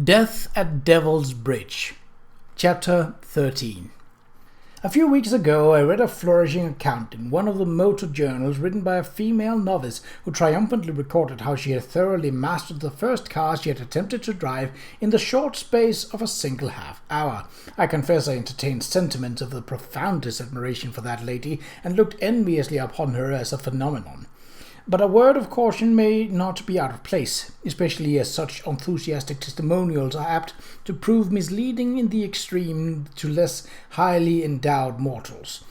Death at Devil's Bridge, Chapter 13. A few weeks ago I read a flourishing account in one of the motor journals written by a female novice who triumphantly recorded how she had thoroughly mastered the first car she had attempted to drive in the short space of a single half-hour. I confess I entertained sentiments of the profoundest admiration for that lady, and looked enviously upon her as a phenomenon. But a word of caution may not be out of place, especially as such enthusiastic testimonials are apt to prove misleading in the extreme to less highly endowed mortals.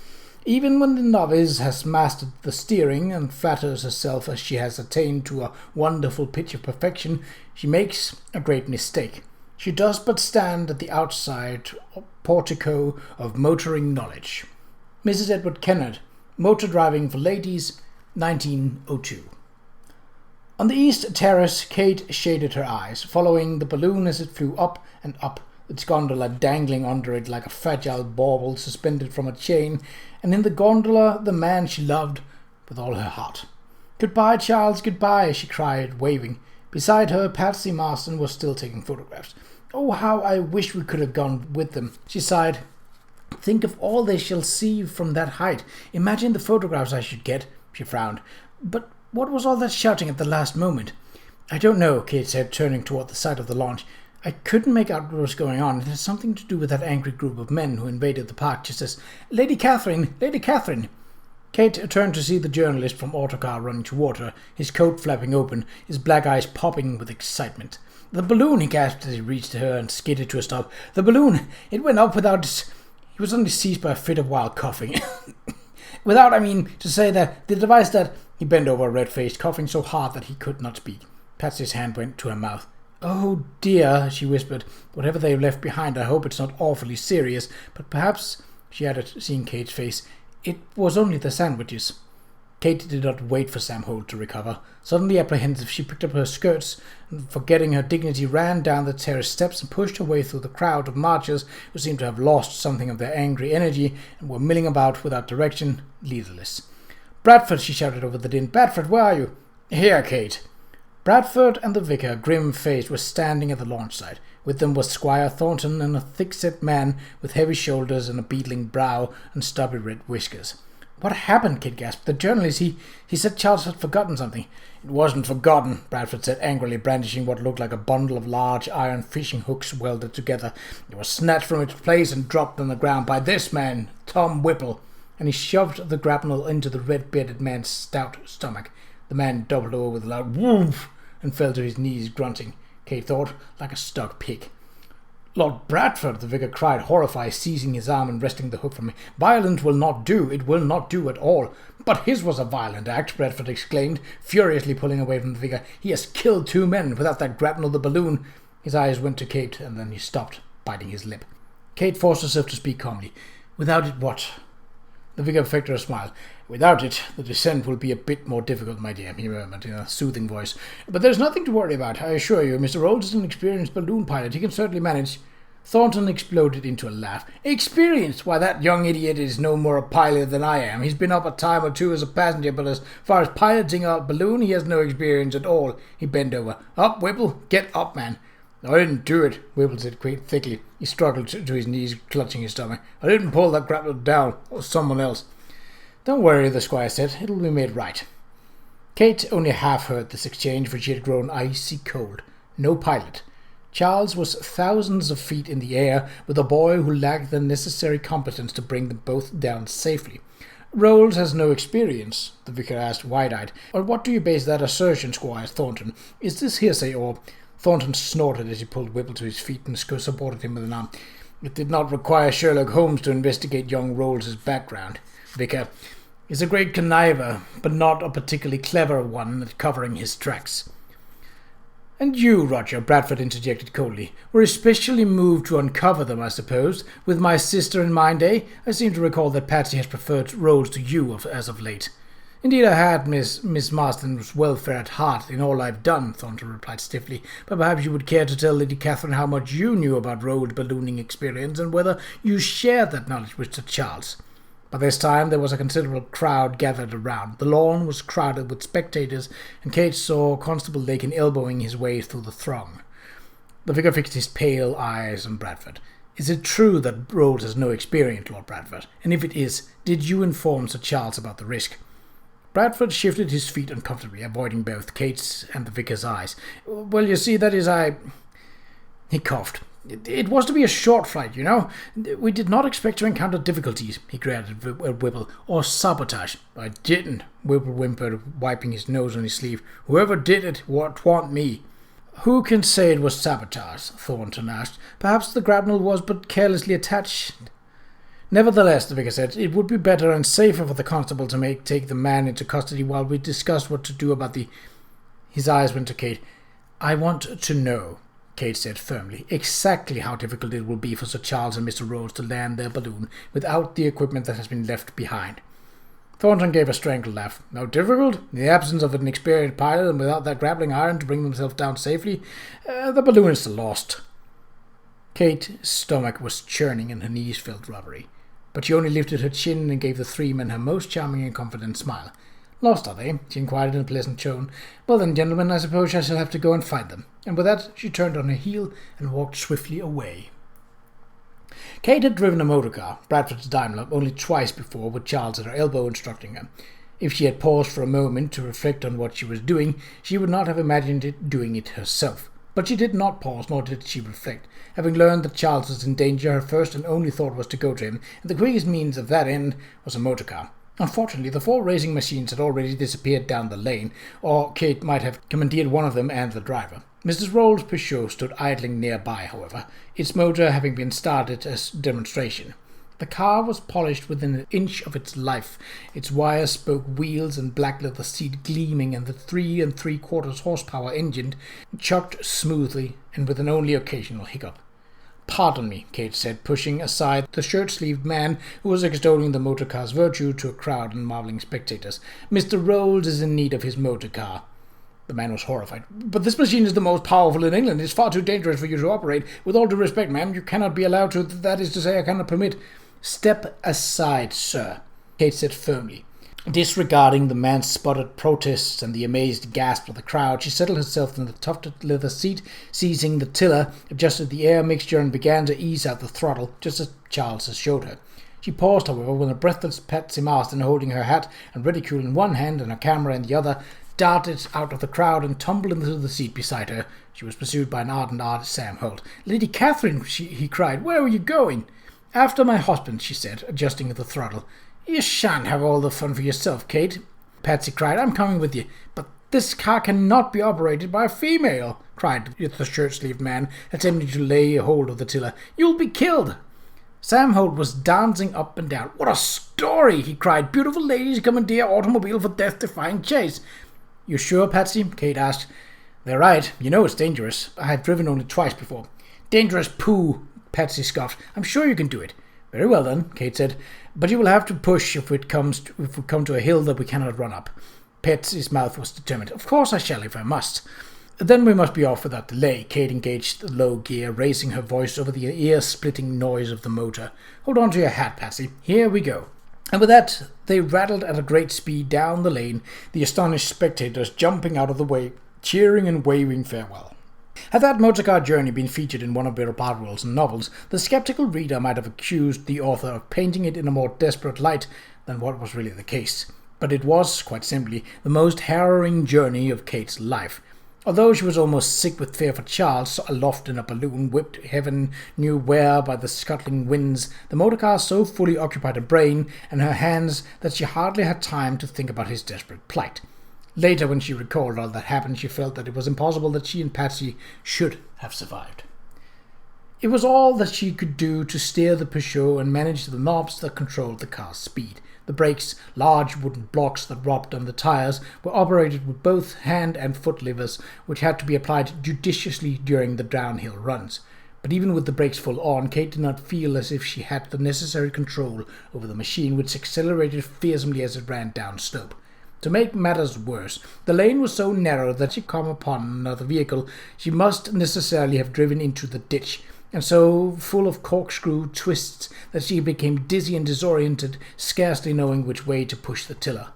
Even when the novice has mastered the steering and flatters herself as she has attained to a wonderful pitch of perfection, she makes a great mistake. She does but stand at the outside portico of motoring knowledge. Mrs. Edward Kennard, Motor Driving for Ladies, 1902. On the east terrace, Kate shaded her eyes, following the balloon as it flew up and up, its gondola dangling under it like a fragile bauble suspended from a chain, and in the gondola the man she loved with all her heart. "Goodbye, Charles, goodbye," she cried, waving. Beside her, Patsy Marston was still taking photographs. "Oh, how I wish we could have gone with them," she sighed. "Think of all they shall see from that height. Imagine the photographs I should get." She frowned. "But what was all that shouting at the last moment?" "I don't know," Kate said, turning toward the side of the launch. "I couldn't make out what was going on. It had something to do with that angry group of men who invaded the park just as— Lady Catherine! Lady Catherine!" Kate turned to see the journalist from autocar running toward her, his coat flapping open, his black eyes popping with excitement. "The balloon!" he gasped as he reached her and skidded to a stop. "The balloon! It went up without—" He was suddenly seized by a fit of wild coughing. "Without, I mean to say that the device that—" He bent over, red-faced, coughing so hard that he could not speak. Patsy's hand went to her mouth. "Oh dear," she whispered. "Whatever they've left behind, I hope it's not awfully serious. But perhaps," she added, seeing Kate's face, "it was only the sandwiches." Kate did not wait for Sam Holt to recover. Suddenly apprehensive, she picked up her skirts and, forgetting her dignity, ran down the terrace steps and pushed her way through the crowd of marchers who seemed to have lost something of their angry energy and were milling about without direction, leaderless. "Bradford!" she shouted over the din. "Bradford, where are you?" "Here, Kate." Bradford and the vicar, grim-faced, were standing at the launch side. With them was Squire Thornton, and a thick-set man with heavy shoulders and a beetling brow and stubby red whiskers. "What happened?" Kate gasped. "The journalist, he said Charles had forgotten something." "It wasn't forgotten," Bradford said angrily, brandishing what looked like a bundle of large iron fishing hooks welded together. "It was snatched from its place and dropped on the ground by this man, Tom Whipple," and he shoved the grapnel into the red-bearded man's stout stomach. The man doubled over with a loud woof and fell to his knees, grunting, Kate thought, like a stuck pig. "Lord Bradford!" the vicar cried, horrified, seizing his arm and wresting the hook from him. "Violent will not do. It will not do at all." "But his was a violent act," Bradford exclaimed, furiously pulling away from the vicar. "He has killed 2 men. Without that grapnel, the balloon—" His eyes went to Kate, and then he stopped, biting his lip. Kate forced herself to speak calmly. "Without it, what?" The vicar affected a smile. "Without it, the descent will be a bit more difficult, my dear," he murmured in a soothing voice. "But there's nothing to worry about, I assure you. Mr. Rolls is an experienced balloon pilot. He can certainly manage—" Thornton exploded into a laugh. "Experienced? Why, that young idiot is no more a pilot than I am. He's been up a time or two as a passenger, but as far as piloting a balloon, he has no experience at all." He bent over. "Up, Whipple! Get up, man!" "I didn't do it," Whipple said quite thickly. He struggled to his knees, clutching his stomach. "I didn't pull that grapnel down. It was someone else." "Don't worry," the squire said. "It'll be made right." Kate only half heard this exchange, for she had grown icy cold. No pilot. Charles was thousands of feet in the air, with a boy who lacked the necessary competence to bring them both down safely. "Rolls has no experience?" the vicar asked, wide-eyed. "On what do you base that assertion, Squire Thornton? Is this hearsay, or—" Thornton snorted as he pulled Whipple to his feet and supported him with an arm. "It did not require Sherlock Holmes to investigate young Rolls's background, Vicar. He's a great conniver, but not a particularly clever one at covering his tracks." "And you, Roger," Bradford interjected coldly, "were especially moved to uncover them, I suppose. With my sister in mind, eh? I seem to recall that Patsy has preferred Rolls to you as of late." "Indeed I had, Miss Marston's welfare at heart in all I've done," Thornton replied stiffly. "But perhaps you would care to tell Lady Catherine how much you knew about Rolls' ballooning experience, and whether you shared that knowledge with Sir Charles." By this time there was a considerable crowd gathered around. The lawn was crowded with spectators, and Kate saw Constable Lakin elbowing his way through the throng. The vicar fixed his pale eyes on Bradford. "Is it true that Rhodes has no experience, Lord Bradford? And if it is, did you inform Sir Charles about the risk?" Bradford shifted his feet uncomfortably, avoiding both Kate's and the vicar's eyes. "Well, you see, that is, He coughed. "It was to be a short flight, you know. We did not expect to encounter difficulties," he glared at Whipple, "or sabotage." "I didn't," Whipple whimpered, wiping his nose on his sleeve. "Whoever did it, twa'n't me." "Who can say it was sabotage?" Thornton asked. "Perhaps the grapnel was but carelessly attached." "Nevertheless," the vicar said, "it would be better and safer for the constable to take the man into custody while we discuss what to do about the—" His eyes went to Kate. "I want to know," Kate said firmly, "exactly how difficult it will be for Sir Charles and Mr. Rhodes to land their balloon without the equipment that has been left behind." Thornton gave a strangled laugh. "No difficult? In the absence of an experienced pilot and without that grappling iron to bring themselves down safely, the balloon is lost." Kate's stomach was churning and her knees felt rubbery, but she only lifted her chin and gave the three men her most charming and confident smile. "Lost, are they?" she inquired in a pleasant tone. "Well then, gentlemen, I suppose I shall have to go and find them." And with that, she turned on her heel and walked swiftly away. Kate had driven a motor car, Bradford's Daimler, only twice before, with Charles at her elbow instructing her. If she had paused for a moment to reflect on what she was doing, she would not have imagined doing it herself. But she did not pause, nor did she reflect. Having learned that Charles was in danger, her first and only thought was to go to him, and the quickest means of that end was a motor car. Unfortunately, the 4 racing machines had already disappeared down the lane, or Kate might have commandeered one of them and the driver. Mrs. Rolls' Peugeot stood idling nearby, however, its motor having been started as demonstration. The car was polished within an inch of its life, its wire-spoke wheels and black leather seat gleaming, and the 3 3/4 horsepower engine chugged smoothly and with an only occasional hiccup. "Pardon me," Kate said, pushing aside the shirt-sleeved man who was extolling the motor car's virtue to a crowd of marveling spectators. "Mr. Rolls is in need of his motor car." The man was horrified. "But this machine is the most powerful in England. It's far too dangerous for you to operate. With all due respect, ma'am, you cannot be allowed to. That is to say, I cannot permit—" "Step aside, sir," Kate said firmly. Disregarding the man's sputtered protests and the amazed gasp of the crowd, she settled herself in the tufted leather seat, seizing the tiller, adjusted the air mixture, and began to ease out the throttle, just as Charles had showed her. She paused, however, when a breathless Patsy Marsden, holding her hat and reticule in one hand and a camera in the other, darted out of the crowd and tumbled into the seat beside her. She was pursued by an ardent Sam Holt. "Lady Catherine," he cried, "where are you going?" "After my husband," she said, adjusting the throttle. "You shan't have all the fun for yourself, Kate," Patsy cried. "I'm coming with you." "But this car cannot be operated by a female," cried the shirt-sleeved man, attempting to lay hold of the tiller. "You'll be killed." Sam Holt was dancing up and down. "What a story!" he cried. "Beautiful ladies commandeer automobile for death-defying chase." "You sure, Patsy?" Kate asked. "They're right. You know it's dangerous. I have driven only twice before." "Dangerous pooh," Patsy scoffed. "I'm sure you can do it." "Very well then," Kate said. "But you will have to push if we come to a hill that we cannot run up." Patsy's mouth was determined. "Of course I shall, if I must." "Then we must be off without delay." Kate engaged the low gear, raising her voice over the ear-splitting noise of the motor. "Hold on to your hat, Patsy. Here we go." And with that, they rattled at a great speed down the lane, the astonished spectators jumping out of the way, cheering and waving farewell. Had that motorcar journey been featured in one of Bill Bardwell's novels, the skeptical reader might have accused the author of painting it in a more desperate light than what was really the case. But it was, quite simply, the most harrowing journey of Kate's life. Although she was almost sick with fear for Charles, aloft in a balloon, whipped heaven knew where by the scuttling winds, the motorcar so fully occupied her brain and her hands that she hardly had time to think about his desperate plight. Later, when she recalled all that happened, she felt that it was impossible that she and Patsy should have survived. It was all that she could do to steer the Peugeot and manage the knobs that controlled the car's speed. The brakes, large wooden blocks that rubbed on the tires, were operated with both hand and foot levers, which had to be applied judiciously during the downhill runs. But even with the brakes full on, Kate did not feel as if she had the necessary control over the machine, which accelerated fearsomely as it ran down slope. To make matters worse, the lane was so narrow that she come upon another vehicle, she must necessarily have driven into the ditch, and so full of corkscrew twists that she became dizzy and disoriented, scarcely knowing which way to push the tiller.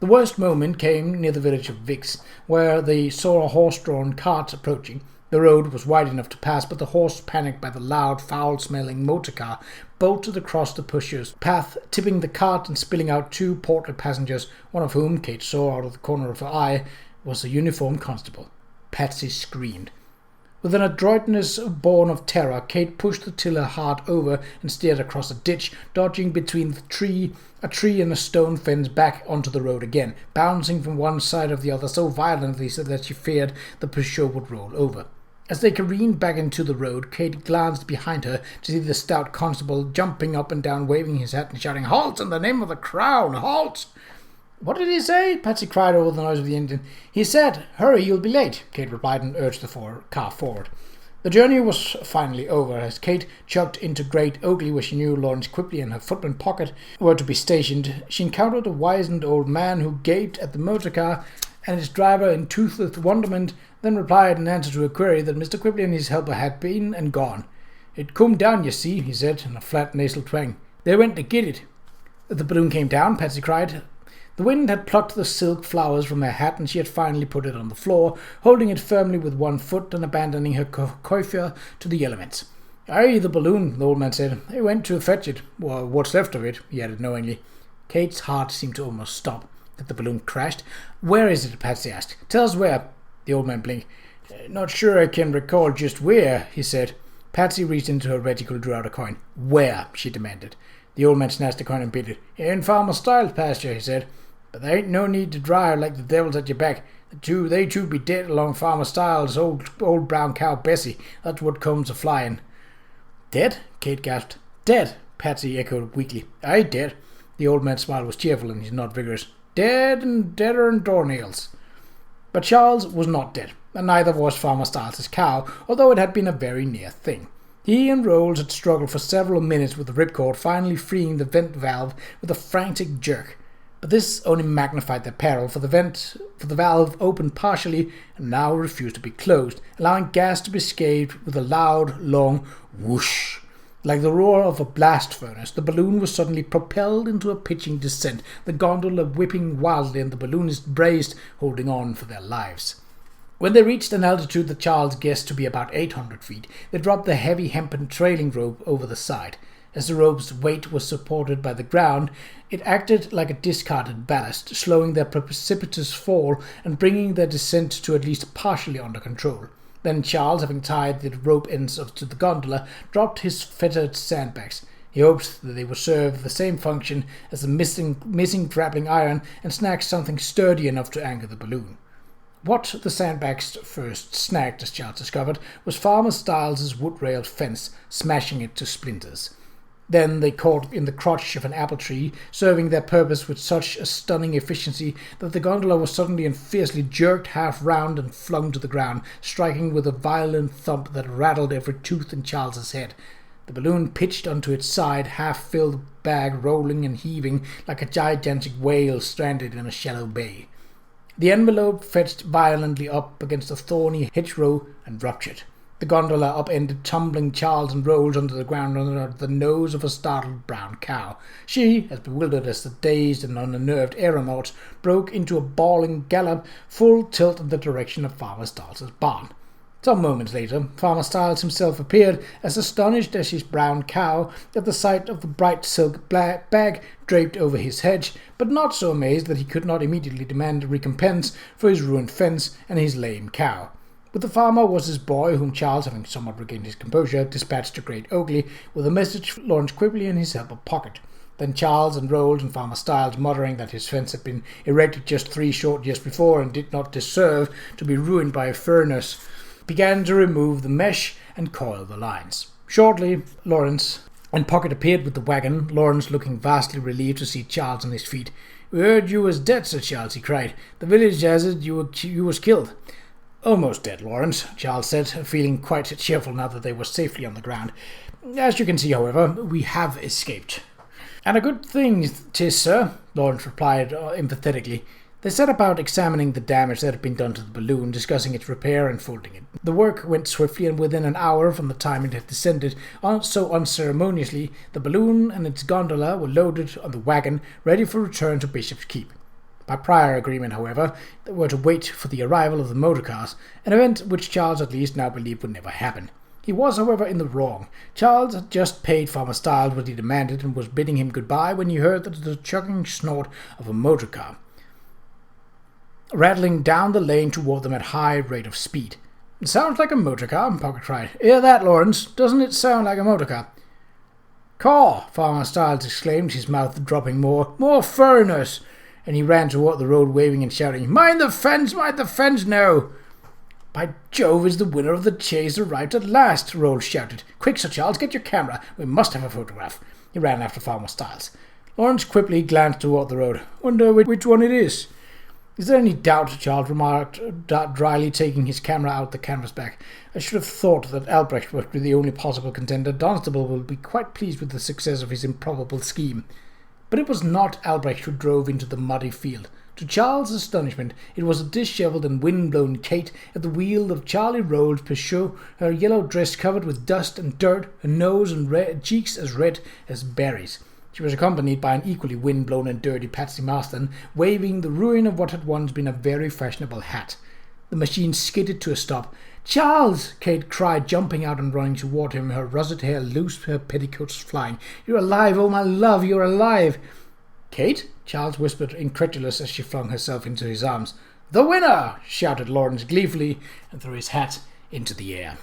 The worst moment came near the village of Vix, where they saw a horse-drawn cart approaching. The road was wide enough to pass, but the horse, panicked by the loud, foul-smelling motor car, bolted across the pusher's path, tipping the cart and spilling out 2 portly passengers, one of whom, Kate saw out of the corner of her eye, was a uniformed constable. Patsy screamed. With an adroitness born of terror, Kate pushed the tiller hard over and steered across a ditch, dodging between a tree and a stone fence back onto the road again, bouncing from one side of the other so violently so that she feared the pusher would roll over. As they careened back into the road, Kate glanced behind her to see the stout constable jumping up and down, waving his hat and shouting, "Halt in the name of the crown! Halt!" "What did he say?" Patsy cried over the noise of the engine. "He said, 'Hurry, you'll be late,'" Kate replied and urged the car forward. The journey was finally over. As Kate chugged into Great Oakley, where she knew Lawrence Quigley and her footman Pocket were to be stationed, she encountered a wizened old man who gaped at the motor car and its driver in toothless wonderment, then replied in answer to a query that Mr. Quigley and his helper had been and gone. "It come down, you see," he said in a flat nasal twang. "They went to get it." "The balloon came down?" Patsy cried. The wind had plucked the silk flowers from her hat, and she had finally put it on the floor, holding it firmly with one foot and abandoning her coiffure to the elements. "Aye, the balloon," the old man said. "They went to fetch it. Well, what's left of it," he added knowingly. Kate's heart seemed to almost stop. Had the balloon crashed? "Where is it?" Patsy asked. "Tell us where." The old man blinked. "Not sure I can recall just where," he said. Patsy reached into her reticule and drew out a coin. "Where?" she demanded. The old man snatched the coin and beat it. "In Farmer Styles' pasture," he said. "But there ain't no need to drive like the devil's at your back. They two be dead along Farmer Styles' old brown cow Bessie. That's what comes a flying." "Dead?" Kate gasped. "Dead?" Patsy echoed weakly. "Aye, dead." The old man's smile was cheerful and his nod vigorous. "Dead and deader than doornails." But Charles was not dead, and neither was Farmer Styles' cow, although it had been a very near thing. He and Rolls had struggled for several minutes with the ripcord, finally freeing the vent valve with a frantic jerk. But this only magnified their peril, for the valve opened partially and now refused to be closed, allowing gas to be escaped with a loud, long whoosh. Like the roar of a blast furnace, the balloon was suddenly propelled into a pitching descent, the gondola whipping wildly and the balloonists braced, holding on for their lives. When they reached an altitude that Charles guessed to be about 800 feet, they dropped the heavy hempen trailing rope over the side. As the rope's weight was supported by the ground, it acted like a discarded ballast, slowing their precipitous fall and bringing their descent to at least partially under control. Then Charles, having tied the rope ends to the gondola, dropped his fettered sandbags. He hoped that they would serve the same function as the missing grappling iron and snag something sturdy enough to anchor the balloon. What the sandbags first snagged, as Charles discovered, was Farmer Styles' wood-railed fence, smashing it to splinters. Then they caught in the crotch of an apple tree, serving their purpose with such a stunning efficiency that the gondola was suddenly and fiercely jerked half round and flung to the ground, striking with a violent thump that rattled every tooth in Charles's head. The balloon pitched onto its side, half-filled bag rolling and heaving like a gigantic whale stranded in a shallow bay. The envelope fetched violently up against a thorny hedgerow and ruptured. The gondola upended, tumbling Charles and Rolls under the ground under the nose of a startled brown cow. She, as bewildered as the dazed and unnerved aeronauts, broke into a bawling gallop, full tilt in the direction of Farmer Styles' barn. Some moments later, Farmer Styles himself appeared, as astonished as his brown cow at the sight of the bright silk bag draped over his hedge, but not so amazed that he could not immediately demand a recompense for his ruined fence and his lame cow. With the farmer was his boy, whom Charles, having somewhat regained his composure, dispatched to Great Oakley with a message for Lawrence Quigley and his helper Pocket. Then Charles and Rolls and Farmer Styles, muttering that his fence had been erected just 3 short years before and did not deserve to be ruined by a furnace, began to remove the mesh and coil the lines. Shortly, Lawrence and Pocket appeared with the wagon, Lawrence looking vastly relieved to see Charles on his feet. "We heard you was dead, Sir Charles," he cried. "The village has it you was killed." "Almost dead, Lawrence," Charles said, feeling quite cheerful now that they were safely on the ground. "As you can see, however, we have escaped." "And a good thing 'tis, sir," Lawrence replied emphatically. They set about examining the damage that had been done to the balloon, discussing its repair and folding it. The work went swiftly, and within an hour from the time it had descended so unceremoniously, the balloon and its gondola were loaded on the wagon, ready for return to Bishop's Keep. By prior agreement, however, they were to wait for the arrival of the motor cars, an event which Charles at least now believed would never happen. He was, however, in the wrong. Charles had just paid Farmer Styles what he demanded and was bidding him goodbye when he heard the chugging snort of a motor car, rattling down the lane toward them at high rate of speed. "It sounds like a motor car," Pocket cried. "Hear that, Lawrence? Doesn't it sound like a motor car?" "Caw!" Farmer Styles exclaimed, his mouth dropping more. "More foreigners!" And he ran toward the road, waving and shouting, "Mind the fence! Mind the fence now!" "By Jove, is the winner of the chase arrived at last!" Rolls shouted. "Quick, Sir Charles, get your camera. We must have a photograph." He ran after Farmer Styles. Lawrence quickly glanced toward the road. "Wonder which one it is." "Is there any doubt?" Charles remarked, dryly taking his camera out the canvas back. "I should have thought that Albrecht would be the only possible contender. Dunstable will be quite pleased with the success of his improbable scheme." But it was not Albrecht who drove into the muddy field. To Charles' astonishment, it was a dishevelled and wind-blown Kate at the wheel of Charlie Rolls' Peugeot, her yellow dress covered with dust and dirt, her nose and cheeks as red as berries. She was accompanied by an equally wind-blown and dirty Patsy Marston, waving the ruin of what had once been a very fashionable hat. The machine skidded to a stop. "Charles!" Kate cried, jumping out and running toward him, her russet hair loose, her petticoats flying. "You're alive! Oh, my love, you're alive!" "Kate?" Charles whispered, incredulous, as she flung herself into his arms. "The winner!" shouted Lawrence gleefully, and threw his hat into the air.